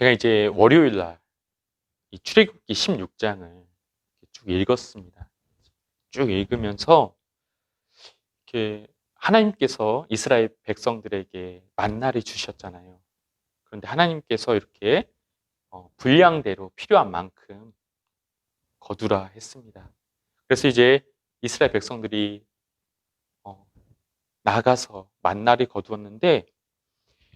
제가 이제 월요일 날 이 출애굽기 16장을 쭉 읽었습니다. 쭉 읽으면서 이렇게 하나님께서 이스라엘 백성들에게 만나를 주셨잖아요. 그런데 하나님께서 이렇게 분량대로 필요한 만큼 거두라 했습니다. 그래서 이제 이스라엘 백성들이 나가서 만나를 거두었는데,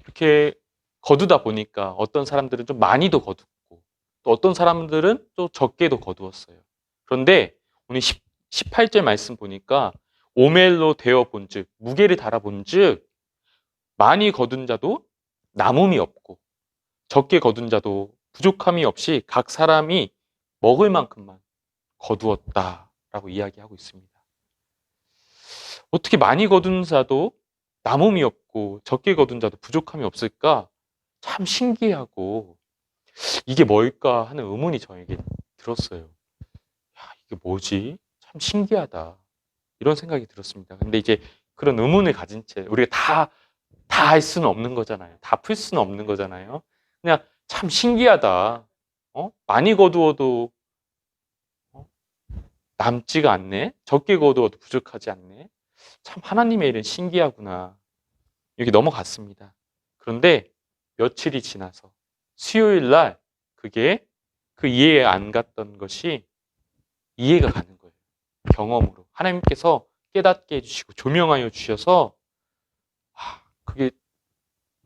이렇게 거두다 보니까 어떤 사람들은 좀 많이도 거두고 또 어떤 사람들은 또 적게도 거두었어요. 그런데 오늘 18절 말씀 보니까 오멜로 되어 본즉, 무게를 달아 본즉 많이 거둔 자도 남음이 없고 적게 거둔 자도 부족함이 없이 각 사람이 먹을 만큼만 거두었다라고 이야기하고 있습니다. 어떻게 많이 거둔 자도 남음이 없고 적게 거둔 자도 부족함이 없을까? 참 신기하고, 이게 뭘까 하는 의문이 저에게 들었어요. 야, 이게 뭐지? 참 신기하다. 이런 생각이 들었습니다. 근데 이제 그런 의문을 가진 채 우리가 다 할 수는 없는 거잖아요. 다 풀 수는 없는 거잖아요. 그냥 참 신기하다. 많이 거두어도 남지가 않네. 적게 거두어도 부족하지 않네. 참 하나님의 일은 신기하구나. 여기 넘어갔습니다. 그런데 며칠이 지나서 수요일 날 그게 그 이해 안 갔던 것이 이해가 가는 거예요. 경험으로. 하나님께서 깨닫게 해주시고 조명하여 주셔서 그게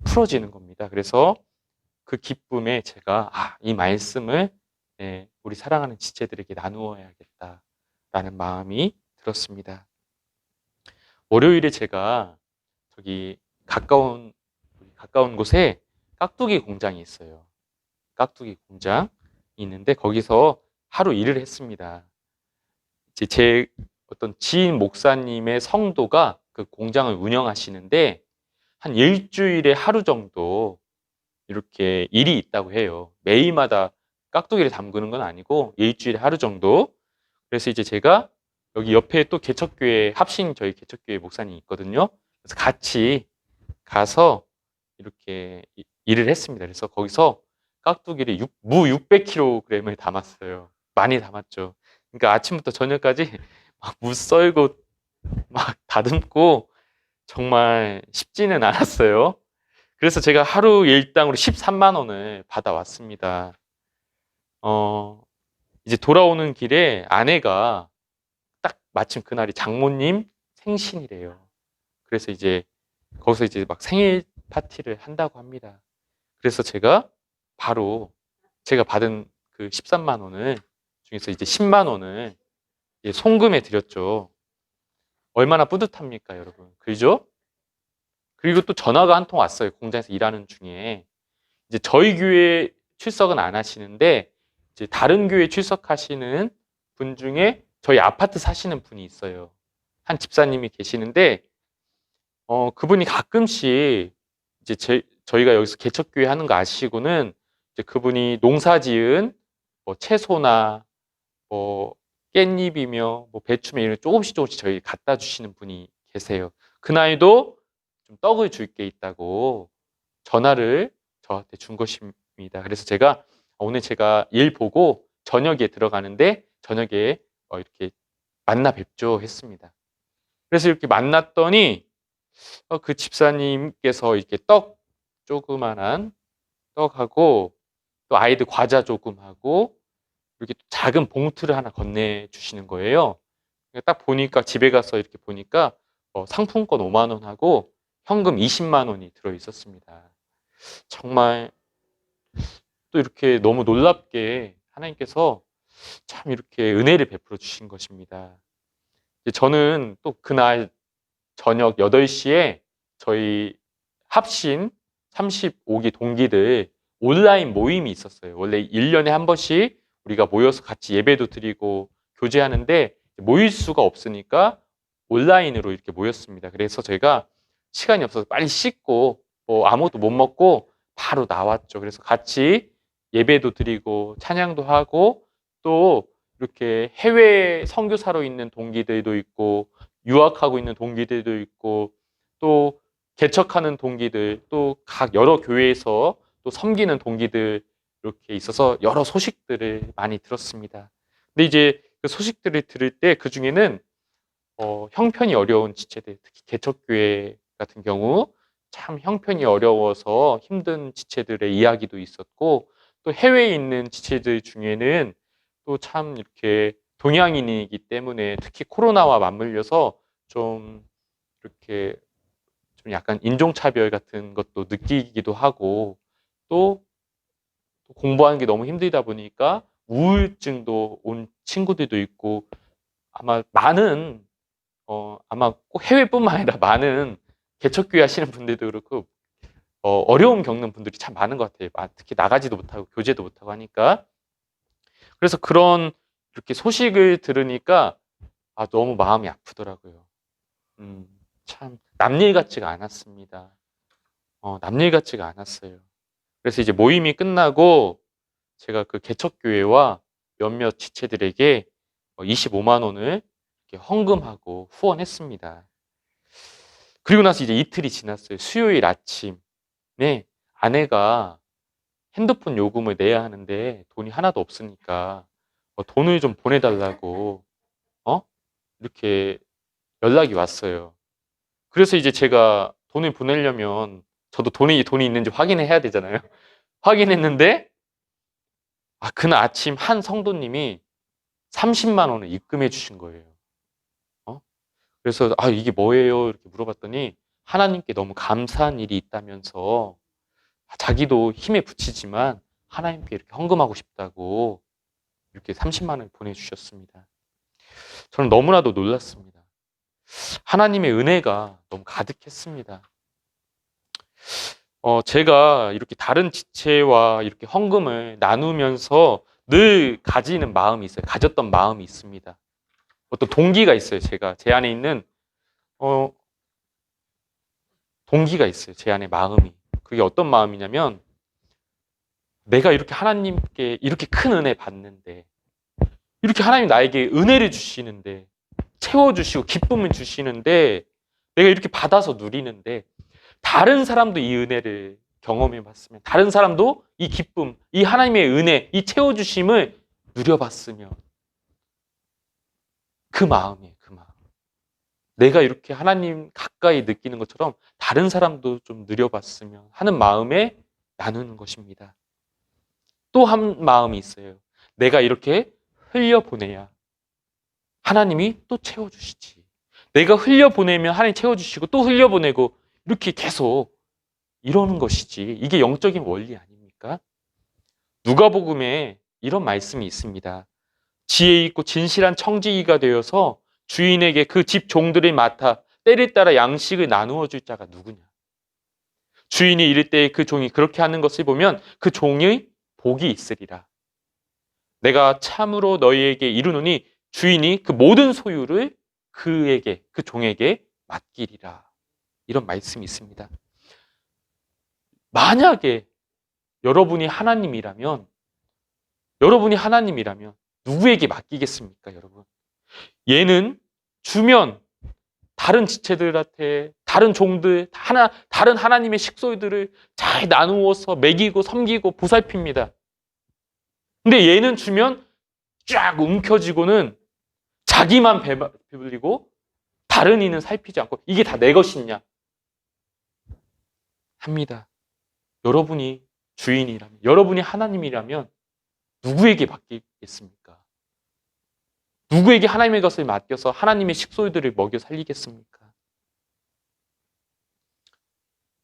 풀어지는 겁니다. 그래서 그 기쁨에 제가 이 말씀을 우리 사랑하는 지체들에게 나누어야겠다라는 마음이 들었습니다. 월요일에 제가 저기 가까운 곳에 깍두기 공장이 있어요. 깍두기 공장이 있는데 거기서 하루 일을 했습니다. 이제 제 어떤 지인 목사님의 성도가 그 공장을 운영하시는데 한 일주일에 하루 정도 이렇게 일이 있다고 해요. 매일마다 깍두기를 담그는 건 아니고 일주일에 하루 정도. 그래서 이제 제가 여기 옆에 또 개척교회 합신 저희 개척교회 목사님이 있거든요. 그래서 같이 가서 이렇게 일을 했습니다. 그래서 거기서 깍두기를 무 600kg을 담았어요. 많이 담았죠. 그러니까 아침부터 저녁까지 막 무 썰고 막 다듬고 정말 쉽지는 않았어요. 그래서 제가 하루 일당으로 13만 원을 받아왔습니다. 이제 돌아오는 길에 아내가 딱 마침 그날이 장모님 생신이래요. 그래서 이제 거기서 이제 막 생일 파티를 한다고 합니다. 그래서 제가 바로 제가 받은 그 13만 원을 중에서 이제 10만 원을 송금해 드렸죠. 얼마나 뿌듯합니까, 여러분? 그죠? 그리고 또 전화가 한 통 왔어요. 공장에서 일하는 중에. 이제 저희 교회 출석은 안 하시는데 이제 다른 교회 출석하시는 분 중에 저희 아파트 사시는 분이 있어요. 한 집사님이 계시는데 그분이 가끔씩 이제 저희가 여기서 개척교회 하는 거 아시고는 이제 그분이 농사지은 뭐 채소나 뭐 깻잎이며 뭐 배추며 이런 조금씩 저희 갖다 주시는 분이 계세요. 그날도 좀 떡을 줄 게 있다고 전화를 저한테 준 것입니다. 그래서 제가 오늘 제가 일 보고 저녁에 들어가는데 저녁에 이렇게 만나 뵙죠 했습니다. 그래서 이렇게 만났더니 그 집사님께서 이렇게 조그만한 떡하고 또 아이들 과자 조금 하고 이렇게 작은 봉투를 하나 건네주시는 거예요. 딱 보니까 집에 가서 이렇게 보니까 상품권 5만 원하고 현금 20만 원이 들어 있었습니다. 정말 또 이렇게 너무 놀랍게 하나님께서 참 이렇게 은혜를 베풀어 주신 것입니다. 저는 또 그날 저녁 8시에 저희 합신 35기 동기들 온라인 모임이 있었어요. 원래 1년에 한 번씩 우리가 모여서 같이 예배도 드리고 교제하는데 모일 수가 없으니까 온라인으로 이렇게 모였습니다. 그래서 제가 시간이 없어서 빨리 씻고 아무것도 못 먹고 바로 나왔죠. 그래서 같이 예배도 드리고 찬양도 하고 또 이렇게 해외 선교사로 있는 동기들도 있고 유학하고 있는 동기들도 있고 또 개척하는 동기들 또 각 여러 교회에서 또 섬기는 동기들 이렇게 있어서 여러 소식들을 많이 들었습니다. 근데 이제 그 소식들을 들을 때 그 중에는 형편이 어려운 지체들, 특히 개척교회 같은 경우 참 형편이 어려워서 힘든 지체들의 이야기도 있었고, 또 해외에 있는 지체들 중에는 또 참 이렇게 동양인이기 때문에 특히 코로나와 맞물려서 좀 이렇게 좀 약간 인종차별 같은 것도 느끼기도 하고, 또 공부하는 게 너무 힘들다 보니까 우울증도 온 친구들도 있고, 아마 많은 아마 꼭 해외뿐만 아니라 많은 개척교회 하시는 분들도 그렇고 어려움 겪는 분들이 참 많은 것 같아요. 특히 나가지도 못하고 교제도 못하고 하니까. 그래서 그런 이렇게 소식을 들으니까 너무 마음이 아프더라고요. 참 남일 같지가 않았습니다. 남일 같지가 않았어요. 그래서 이제 모임이 끝나고 제가 그 개척교회와 몇몇 지체들에게 25만 원을 이렇게 헌금하고 후원했습니다. 그리고 나서 이제 이틀이 지났어요. 수요일 아침에 아내가 핸드폰 요금을 내야 하는데 돈이 하나도 없으니까 돈을 좀 보내달라고 이렇게 연락이 왔어요. 그래서 이제 제가 돈을 보내려면 저도 돈이 있는지 확인해야 되잖아요. 확인했는데 그날 아침 한 성도님이 30만 원을 입금해 주신 거예요. 그래서 이게 뭐예요? 이렇게 물어봤더니 하나님께 너무 감사한 일이 있다면서 자기도 힘에 부치지만 하나님께 이렇게 헌금하고 싶다고 이렇게 30만 원을 보내주셨습니다. 저는 너무나도 놀랐습니다. 하나님의 은혜가 너무 가득했습니다. 제가 이렇게 다른 지체와 이렇게 헌금을 나누면서 늘 가지는 마음이 있어요. 가졌던 마음이 있습니다. 어떤 동기가 있어요. 제 안에 있는 동기가 있어요. 제 안에 마음이. 그게 어떤 마음이냐면 내가 이렇게 하나님께 이렇게 큰 은혜 받는데, 이렇게 하나님 나에게 은혜를 주시는데, 채워주시고 기쁨을 주시는데, 내가 이렇게 받아서 누리는데 다른 사람도 이 은혜를 경험해 봤으면, 다른 사람도 이 기쁨, 이 하나님의 은혜, 이 채워주심을 누려봤으면, 그 마음이에요. 그 마음. 내가 이렇게 하나님 가까이 느끼는 것처럼 다른 사람도 좀 누려봤으면 하는 마음에 나누는 것입니다. 또 한 마음이 있어요. 내가 이렇게 흘려보내야 하나님이 또 채워주시지. 내가 흘려보내면 하나님 채워주시고 또 흘려보내고 이렇게 계속 이러는 것이지. 이게 영적인 원리 아닙니까? 누가복음에 이런 말씀이 있습니다. 지혜 있고 진실한 청지기가 되어서 주인에게 그 집 종들을 맡아 때를 따라 양식을 나누어 줄 자가 누구냐? 주인이 이를 때에 그 종이 그렇게 하는 것을 보면 그 종의 복이 있으리라. 내가 참으로 너희에게 이르노니 주인이 그 모든 소유를 그에게, 그 종에게 맡기리라. 이런 말씀이 있습니다. 만약에 여러분이 하나님이라면 누구에게 맡기겠습니까, 여러분? 얘는 주면 다른 지체들한테, 다른 종들, 다른 하나님의 식소들을 잘 나누어서 먹이고 섬기고 보살핍니다. 근데 얘는 주면 쫙 움켜쥐고는 자기만 배불리고 다른 이는 살피지 않고 이게 다 내 것이냐 합니다. 여러분이 주인이라면, 여러분이 하나님이라면 누구에게 맡기겠습니까? 누구에게 하나님의 것을 맡겨서 하나님의 식소들을 먹여 살리겠습니까?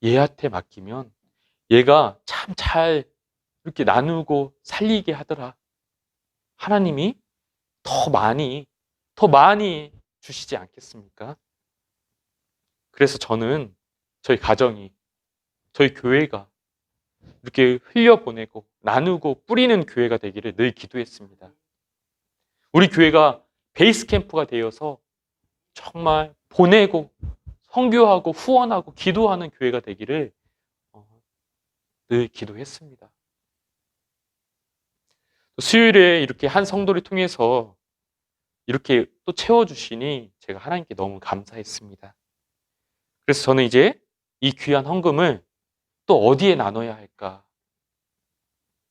얘한테 맡기면 얘가 참 잘 이렇게 나누고 살리게 하더라. 하나님이 더 많이 주시지 않겠습니까? 그래서 저는 저희 가정이, 저희 교회가 이렇게 흘려보내고 나누고 뿌리는 교회가 되기를 늘 기도했습니다. 우리 교회가 베이스 캠프가 되어서 정말 보내고 선교하고 후원하고 기도하는 교회가 되기를 늘 기도했습니다. 수요일에 이렇게 한 성도를 통해서 이렇게 또 채워주시니 제가 하나님께 너무 감사했습니다. 그래서 저는 이제 이 귀한 헌금을 또 어디에 나눠야 할까?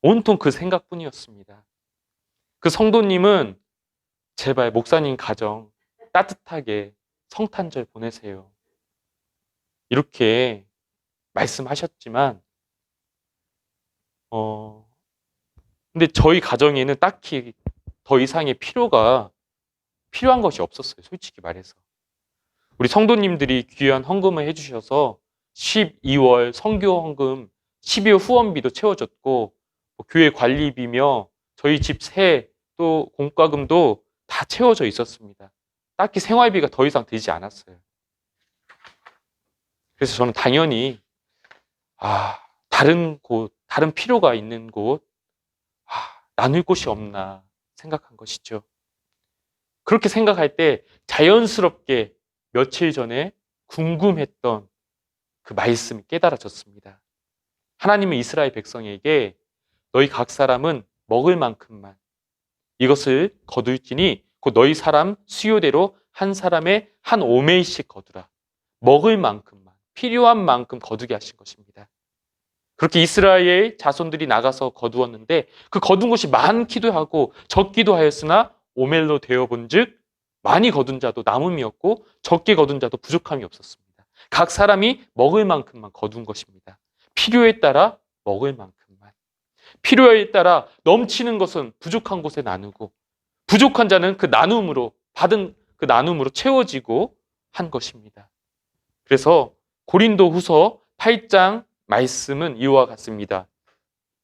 온통 그 생각뿐이었습니다. 그 성도님은 제발 목사님 가정 따뜻하게 성탄절 보내세요. 이렇게 말씀하셨지만 근데 저희 가정에는 딱히 더 이상의 필요한 것이 없었어요. 솔직히 말해서. 우리 성도님들이 귀한 헌금을 해주셔서 12월 성교 헌금, 12월 후원비도 채워졌고 교회 관리비며 저희 집 세 또 공과금도 다 채워져 있었습니다. 딱히 생활비가 더 이상 들지 않았어요. 그래서 저는 당연히 다른 곳, 다른 필요가 있는 곳 나눌 곳이 없나 생각한 것이죠. 그렇게 생각할 때 자연스럽게 며칠 전에 궁금했던 그 말씀이 깨달아졌습니다. 하나님은 이스라엘 백성에게 너희 각 사람은 먹을 만큼만 이것을 거둘지니 곧 너희 사람 수요대로 한 사람의 한 오멜씩 거두라. 먹을 만큼만, 필요한 만큼 거두게 하신 것입니다. 그렇게 이스라엘 자손들이 나가서 거두었는데 그 거둔 것이 많기도 하고 적기도 하였으나 오멜로 되어본 즉 많이 거둔 자도 남음이 없고 적게 거둔 자도 부족함이 없었습니다. 각 사람이 먹을 만큼만 거둔 것입니다. 필요에 따라 먹을 만큼만. 필요에 따라 넘치는 것은 부족한 곳에 나누고 부족한 자는 그 나눔으로 받은 그 나눔으로 채워지고 한 것입니다. 그래서 고린도 후서 8장 말씀은 이와 같습니다.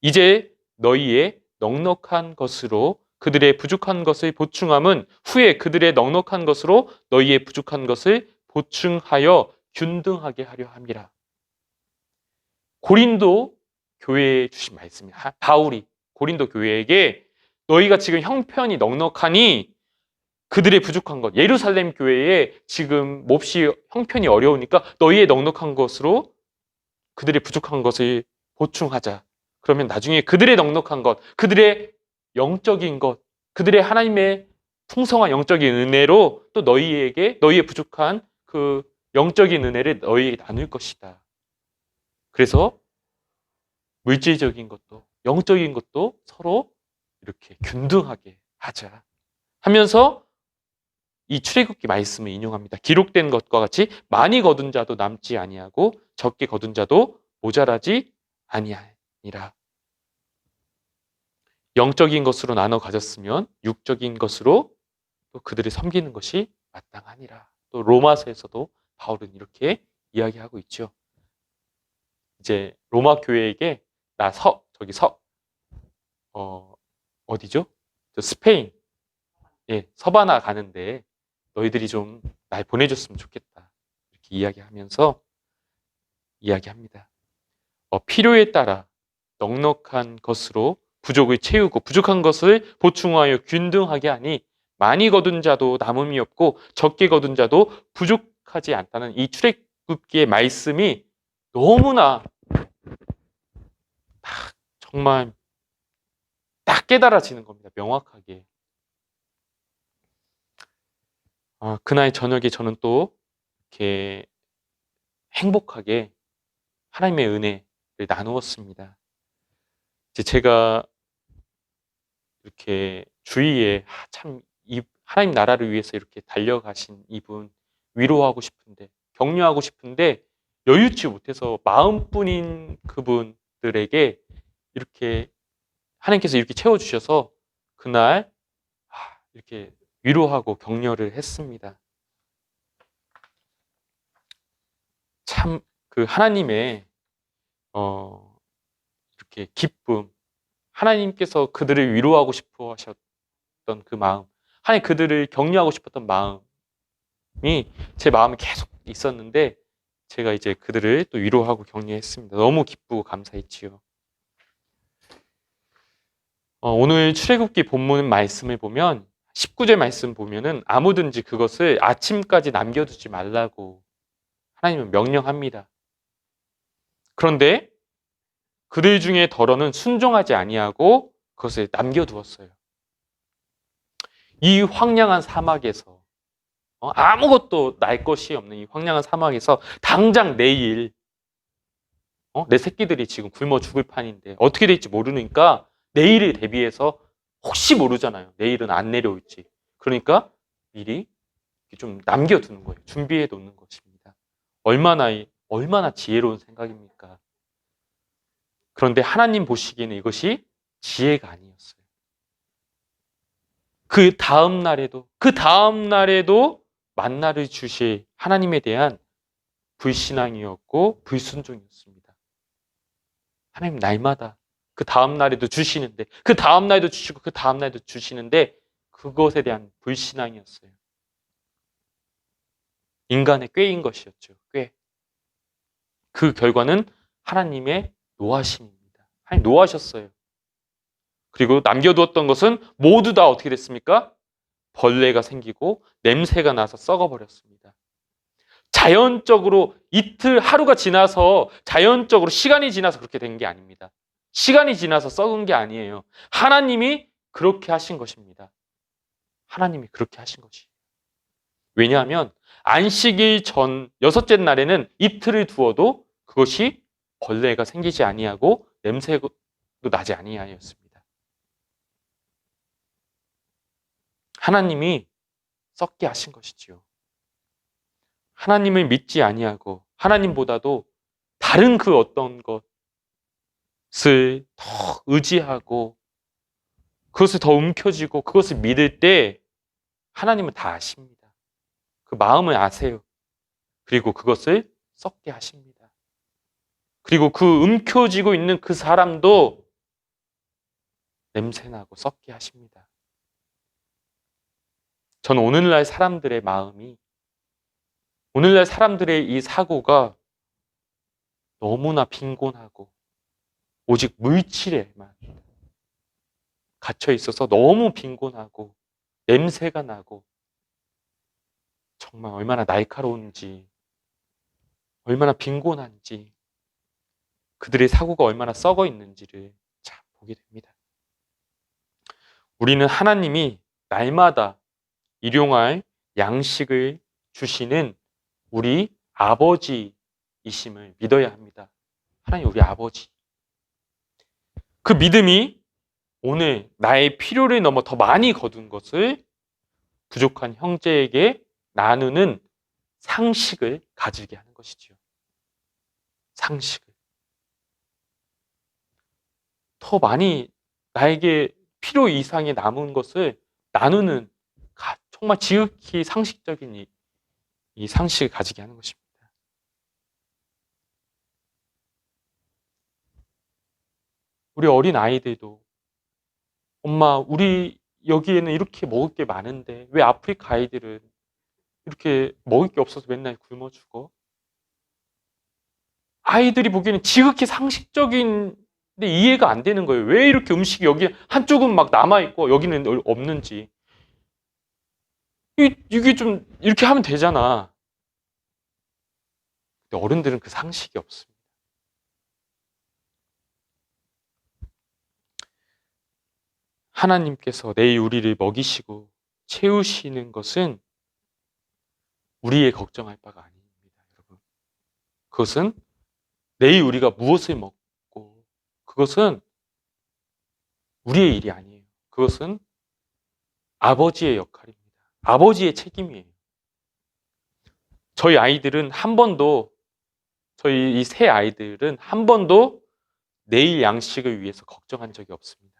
이제 너희의 넉넉한 것으로 그들의 부족한 것을 보충함은 후에 그들의 넉넉한 것으로 너희의 부족한 것을 보충하여 균등하게 하려 함이라. 고린도 교회에 주신 말씀입니다. 바울이 고린도 교회에게 너희가 지금 형편이 넉넉하니 그들의 부족한 것, 예루살렘 교회에 지금 몹시 형편이 어려우니까 너희의 넉넉한 것으로 그들의 부족한 것을 보충하자. 그러면 나중에 그들의 넉넉한 것, 그들의 영적인 것, 그들의 하나님의 풍성한 영적인 은혜로 또 너희에게 너희의 부족한 그 영적인 은혜를 너희에게 나눌 것이다. 그래서 물질적인 것도 영적인 것도 서로 이렇게 균등하게 하자 하면서 이 출애굽기 말씀을 인용합니다. 기록된 것과 같이 많이 거둔 자도 남지 아니하고 적게 거둔 자도 모자라지 아니하니라. 영적인 것으로 나눠 가졌으면 육적인 것으로 또 그들을 섬기는 것이 마땅하니라. 또 로마서에서도 바울은 이렇게 이야기하고 있죠. 이제 로마 교회에게 어디죠? 스페인, 서바나 가는데 너희들이 좀 날 보내줬으면 좋겠다. 이렇게 이야기합니다. 필요에 따라 넉넉한 것으로 부족을 채우고 부족한 것을 보충하여 균등하게 하니 많이 거둔 자도 남음이 없고 적게 거둔 자도 부족하지 않다는 이 출애굽기의 말씀이 너무나 정말 딱 깨달아지는 겁니다. 명확하게. 그날 저녁에 저는 또 이렇게 행복하게 하나님의 은혜를 나누었습니다. 이제 제가 이렇게 주위에 참 하나님 나라를 위해서 이렇게 달려가신 이분 위로하고 싶은데 격려하고 싶은데 여유치 못해서 마음뿐인 그분들에게 이렇게 하나님께서 이렇게 채워주셔서 그날 이렇게 위로하고 격려를 했습니다. 참 그 하나님의 이렇게 기쁨, 하나님께서 그들을 위로하고 싶어 하셨던 그 마음, 하나님 그들을 격려하고 싶었던 마음이 제 마음에 계속 있었는데 제가 이제 그들을 또 위로하고 격려했습니다. 너무 기쁘고 감사했지요. 오늘 출애굽기 본문 말씀을 보면 19절 말씀 보면은 아무든지 그것을 아침까지 남겨두지 말라고 하나님은 명령합니다. 그런데 그들 중에 더러는 순종하지 아니하고 그것을 남겨두었어요. 이 황량한 사막에서 아무것도 날 것이 없는 이 황량한 사막에서 당장 내일 내 새끼들이 지금 굶어 죽을 판인데 어떻게 될지 모르니까 내일에 대비해서 혹시 모르잖아요. 내일은 안 내려올지. 그러니까 미리 좀 남겨두는 거예요. 준비해 놓는 것입니다. 얼마나 지혜로운 생각입니까? 그런데 하나님 보시기에는 이것이 지혜가 아니었어요. 그 다음 날에도 만나를 주실 하나님에 대한 불신앙이었고 불순종이었습니다. 하나님 날마다 그 다음 날에도 주시는데, 그 다음 날에도 주시고 그 다음 날에도 주시는데 그것에 대한 불신앙이었어요. 인간의 꾀인 것이었죠. 꾀. 그 결과는 하나님의 노하심입니다. 하나님 노하셨어요. 그리고 남겨두었던 것은 모두 다 어떻게 됐습니까? 벌레가 생기고 냄새가 나서 썩어버렸습니다. 자연적으로 하루가 지나서 자연적으로 시간이 지나서 그렇게 된 게 아닙니다. 시간이 지나서 썩은 게 아니에요. 하나님이 그렇게 하신 것입니다. 하나님이 그렇게 하신 것이에요. 왜냐하면 안식일 전 여섯째 날에는 이틀을 두어도 그것이 벌레가 생기지 아니하고 냄새도 나지 아니하였습니다. 하나님이 썩게 하신 것이지요. 하나님을 믿지 아니하고 하나님보다도 다른 그 어떤 것을 더 의지하고 그것을 더 움켜쥐고 그것을 믿을 때 하나님은 다 아십니다. 그 마음을 아세요. 그리고 그것을 썩게 하십니다. 그리고 그 움켜쥐고 있는 그 사람도 냄새나고 썩게 하십니다. 저는 오늘날 사람들의 마음이, 오늘날 사람들의 이 사고가 너무나 빈곤하고 오직 물질에만 갇혀 있어서 너무 빈곤하고 냄새가 나고 정말 얼마나 날카로운지, 얼마나 빈곤한지, 그들의 사고가 얼마나 썩어 있는지를 참 보게 됩니다. 우리는 하나님이 날마다 일용할 양식을 주시는 우리 아버지이심을 믿어야 합니다. 하나님 우리 아버지. 그 믿음이 오늘 나의 필요를 넘어 더 많이 거둔 것을 부족한 형제에게 나누는 상식을 가지게 하는 것이지요. 상식을. 더 많이 나에게 필요 이상의 남은 것을 나누는 정말 지극히 상식적인 이 상식을 가지게 하는 것입니다. 우리 어린 아이들도 엄마 우리 여기에는 이렇게 먹을 게 많은데 왜 아프리카 아이들은 이렇게 먹을 게 없어서 맨날 굶어 죽어? 아이들이 보기에는 지극히 상식적인데 이해가 안 되는 거예요. 왜 이렇게 음식이 여기 한쪽은 막 남아있고 여기는 없는지. 이게 좀 이렇게 하면 되잖아. 근데 어른들은 그 상식이 없습니다. 하나님께서 내일 우리를 먹이시고 채우시는 것은 우리의 걱정할 바가 아닙니다, 여러분. 그것은 내일 우리가 무엇을 먹고 그것은 우리의 일이 아니에요. 그것은 아버지의 역할입니다. 아버지의 책임이에요. 저희 이 세 아이들은 한 번도 내일 양식을 위해서 걱정한 적이 없습니다.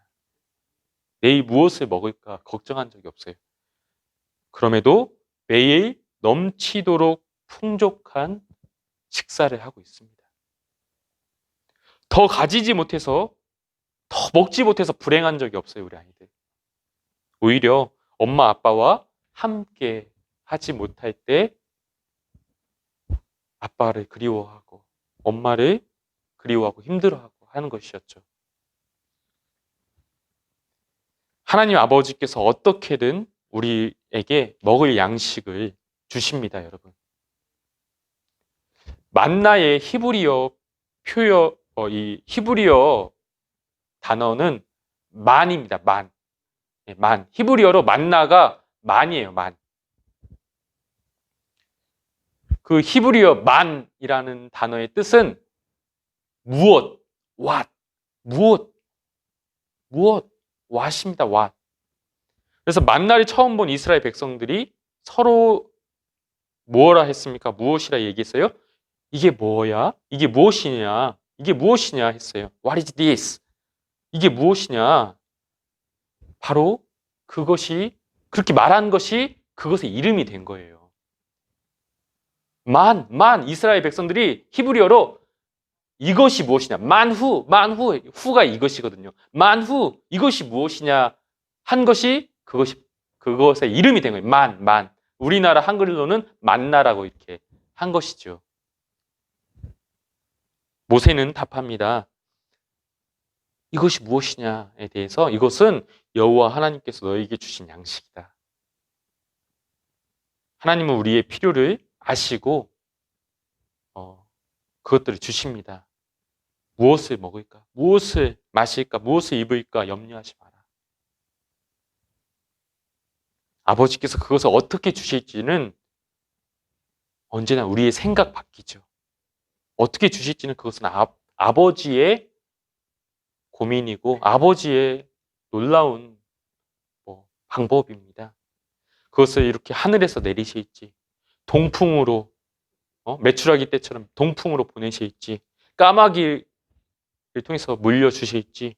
내일 무엇을 먹을까 걱정한 적이 없어요. 그럼에도 매일 넘치도록 풍족한 식사를 하고 있습니다. 더 가지지 못해서, 더 먹지 못해서 불행한 적이 없어요, 우리 아이들. 오히려 엄마 아빠와 함께 하지 못할 때 아빠를 그리워하고 엄마를 그리워하고 힘들어하고 하는 것이었죠. 하나님 아버지께서 어떻게든 우리에게 먹을 양식을 주십니다, 여러분. 만나의 히브리어 이 히브리어 단어는 만입니다. 만. 만. 히브리어로 만나가 만이에요. 만. 그 히브리어 만이라는 단어의 뜻은 무엇, what, 무엇, 무엇? what입니다. what. 그래서 만나를 처음 본 이스라엘 백성들이 서로 뭐라 했습니까? 무엇이라 얘기했어요? 이게 뭐야? 이게 무엇이냐? 이게 무엇이냐 했어요. What is this? 이게 무엇이냐? 바로 그것이 그렇게 말한 것이 그것의 이름이 된 거예요. 이스라엘 백성들이 히브리어로 이것이 무엇이냐? 후가 이것이거든요. 만후, 이것이 무엇이냐? 한 것이 그것의 이름이 된 거예요. 우리나라 한글로는 만나라고 이렇게 한 것이죠. 모세는 답합니다. 이것이 무엇이냐에 대해서 이것은 여호와 하나님께서 너에게 주신 양식이다. 하나님은 우리의 필요를 아시고 그것들을 주십니다. 무엇을 먹을까? 무엇을 마실까? 무엇을 입을까? 염려하지 마라. 아버지께서 그것을 어떻게 주실지는 언제나 우리의 생각 바뀌죠. 어떻게 주실지는 그것은 아버지의 고민이고 아버지의 놀라운 방법입니다. 그것을 이렇게 하늘에서 내리실지 동풍으로 메추라기 때처럼 동풍으로 보내실지 까마귀를 통해서 물려주실지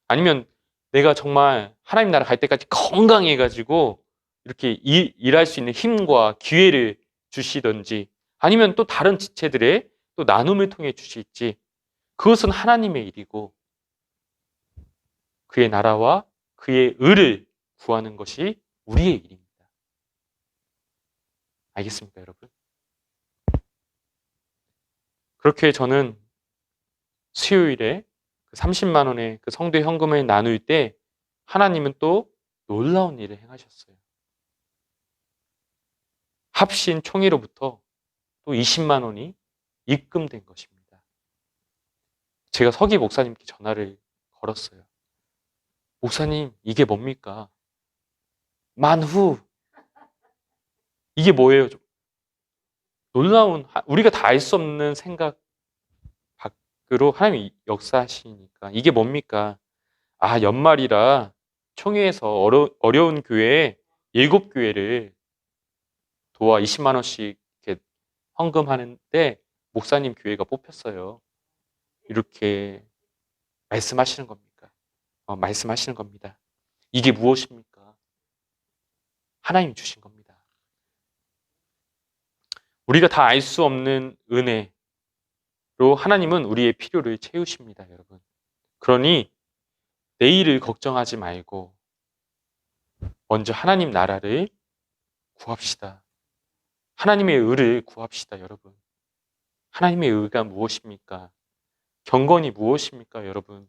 아니면 내가 정말 하나님 나라 갈 때까지 건강해가지고 이렇게 일할 수 있는 힘과 기회를 주시든지 아니면 또 다른 지체들의 또 나눔을 통해 주실지 그것은 하나님의 일이고 그의 나라와 그의 의를 구하는 것이 우리의 일입니다. 알겠습니까, 여러분? 그렇게 저는 수요일에 30만 원의 그 성도 현금을 나눌 때 하나님은 또 놀라운 일을 행하셨어요. 합신 총회로부터 또 20만 원이 입금된 것입니다. 제가 서기 목사님께 전화를 걸었어요. 목사님, 이게 뭡니까? 만후. 이게 뭐예요? 놀라운, 우리가 다 알 수 없는 생각 밖으로 하나님이 역사하시니까. 이게 뭡니까? 연말이라 총회에서 어려운 교회에 7교회를 도와 20만 원씩 이렇게 헌금하는데 목사님 교회가 뽑혔어요. 이렇게 말씀하시는 겁니까? 말씀하시는 겁니다. 이게 무엇입니까? 하나님이 주신 겁니다. 우리가 다 알 수 없는 은혜로 하나님은 우리의 필요를 채우십니다, 여러분. 그러니 내일을 걱정하지 말고 먼저 하나님 나라를 구합시다. 하나님의 의를 구합시다, 여러분. 하나님의 의가 무엇입니까? 경건이 무엇입니까, 여러분?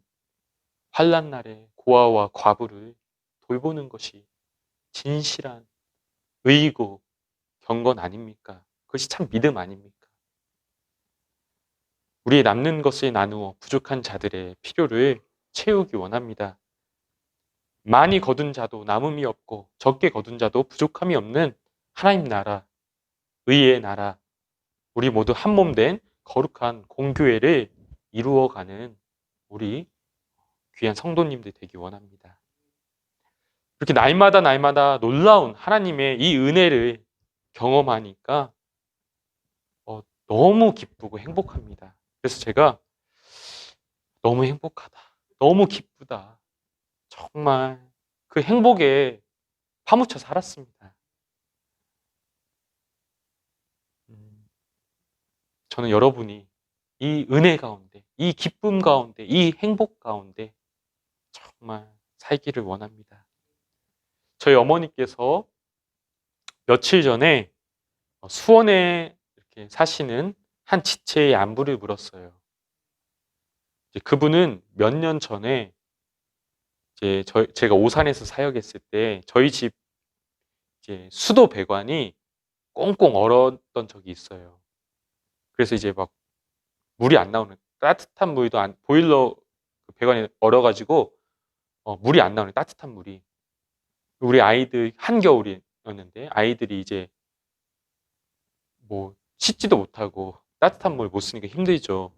환난 날에 고아와 과부를 돌보는 것이 진실한 의이고 경건 아닙니까? 그것이 참 믿음 아닙니까? 우리의 남는 것을 나누어 부족한 자들의 필요를 채우기 원합니다. 많이 거둔 자도 남음이 없고 적게 거둔 자도 부족함이 없는 하나님 나라, 의의 나라, 우리 모두 한 몸 된 거룩한 공교회를 이루어가는 우리 귀한 성도님들 되기 원합니다. 이렇게 날마다 놀라운 하나님의 이 은혜를 경험하니까 너무 기쁘고 행복합니다. 그래서 제가 너무 행복하다, 너무 기쁘다, 정말 그 행복에 파묻혀 살았습니다. 저는 여러분이 이 은혜 가운데, 이 기쁨 가운데, 이 행복 가운데 정말 살기를 원합니다. 저희 어머니께서 며칠 전에 수원에 이렇게 사시는 한 지체의 안부를 물었어요. 그분은 몇 년 전에 제가 오산에서 사역했을 때 저희 집 수도 배관이 꽁꽁 얼었던 적이 있어요. 그래서 이제 막 물이 안 나오는, 따뜻한 물도 보일러 배관이 얼어가지고 물이 안 나오는, 따뜻한 물이. 우리 아이들 한겨울이었는데 아이들이 이제 뭐 씻지도 못하고 따뜻한 물 못 쓰니까 힘들죠.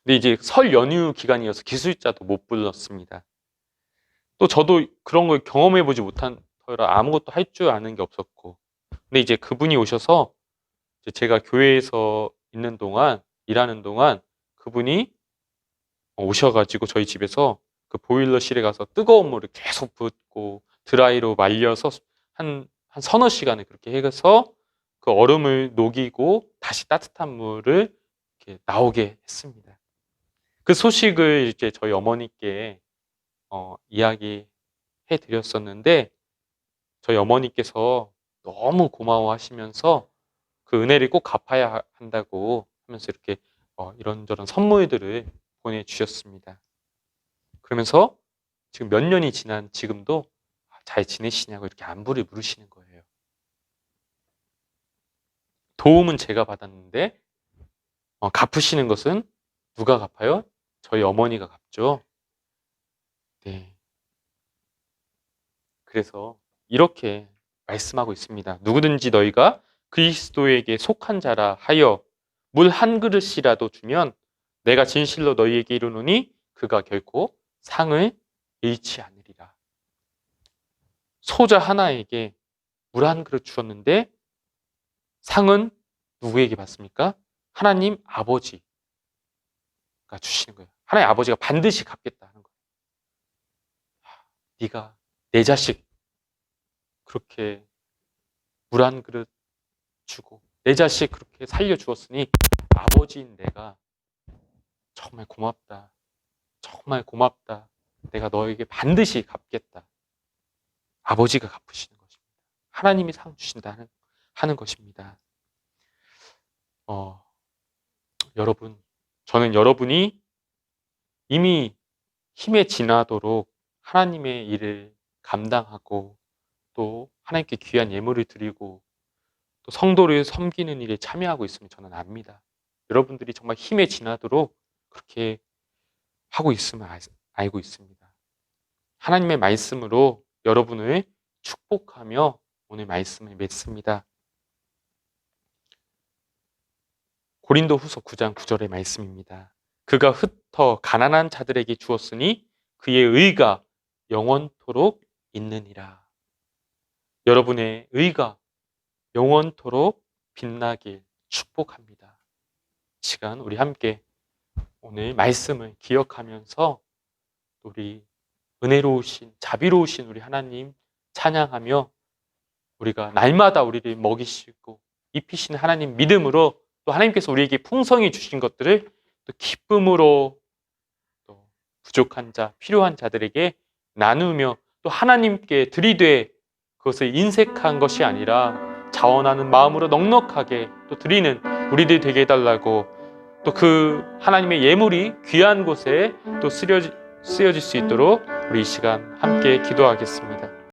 근데 이제 설 연휴 기간이어서 기술자도 못 불렀습니다. 또 저도 그런 걸 경험해보지 못한 터라 아무것도 할 줄 아는 게 없었고, 근데 이제 그분이 오셔서 이제 제가 교회에서 있는 동안, 일하는 동안 그분이 오셔가지고 저희 집에서 그 보일러실에 가서 뜨거운 물을 계속 붓고 드라이로 말려서 한 서너 시간을 그렇게 해서 그 얼음을 녹이고 다시 따뜻한 물을 이렇게 나오게 했습니다. 그 소식을 이제 저희 어머니께 이야기해 드렸었는데, 저희 어머니께서 너무 고마워하시면서 그 은혜를 꼭 갚아야 한다고 하면서 이렇게 이런저런 선물들을 보내주셨습니다. 그러면서 지금 몇 년이 지난 지금도 잘 지내시냐고 이렇게 안부를 물으시는 거예요. 도움은 제가 받았는데 갚으시는 것은 누가 갚아요? 저희 어머니가 갚죠. 네. 그래서 이렇게 말씀하고 있습니다. 누구든지 너희가 그리스도에게 속한 자라 하여 물 한 그릇이라도 주면 내가 진실로 너희에게 이르노니 그가 결코 상을 잃지 않으리라. 소자 하나에게 물 한 그릇 주었는데 상은 누구에게 받습니까? 하나님 아버지가 주시는 거예요. 하나님 아버지가 반드시 갚겠다 하는 거예요. 네가 내 자식 그렇게 물 한 그릇 주고 내 자식 그렇게 살려주었으니 아버지인 내가 정말 고맙다. 정말 고맙다. 내가 너에게 반드시 갚겠다. 아버지가 갚으시는 것입니다. 하나님이 상 주신다 하는 것입니다. 여러분, 저는 여러분이 이미 힘에 지나도록 하나님의 일을 감당하고 또 하나님께 귀한 예물을 드리고 또 성도를 섬기는 일에 참여하고 있으면 저는 압니다. 여러분들이 정말 힘에 지나도록 그렇게 하고 있음을 알고 있습니다. 하나님의 말씀으로 여러분을 축복하며 오늘 말씀을 맺습니다. 고린도 후서 9장 9절의 말씀입니다. 그가 흩어 가난한 자들에게 주었으니 그의 의가 영원토록 있느니라. 여러분의 의가 영원토록 빛나길 축복합니다. 시간 우리 함께 오늘 말씀을 기억하면서 우리 은혜로우신 자비로우신 우리 하나님 찬양하며 우리가 날마다 우리를 먹이시고 입히시는 하나님 믿음으로 또 하나님께서 우리에게 풍성히 주신 것들을 또 기쁨으로 또 부족한 자, 필요한 자들에게 나누며 또 하나님께 드리되 그것을 인색한 것이 아니라 자원하는 마음으로 넉넉하게 또 드리는 우리들 되게 해달라고, 또 그 하나님의 예물이 귀한 곳에 또 쓰여질 수 있도록 우리 이 시간 함께 기도하겠습니다.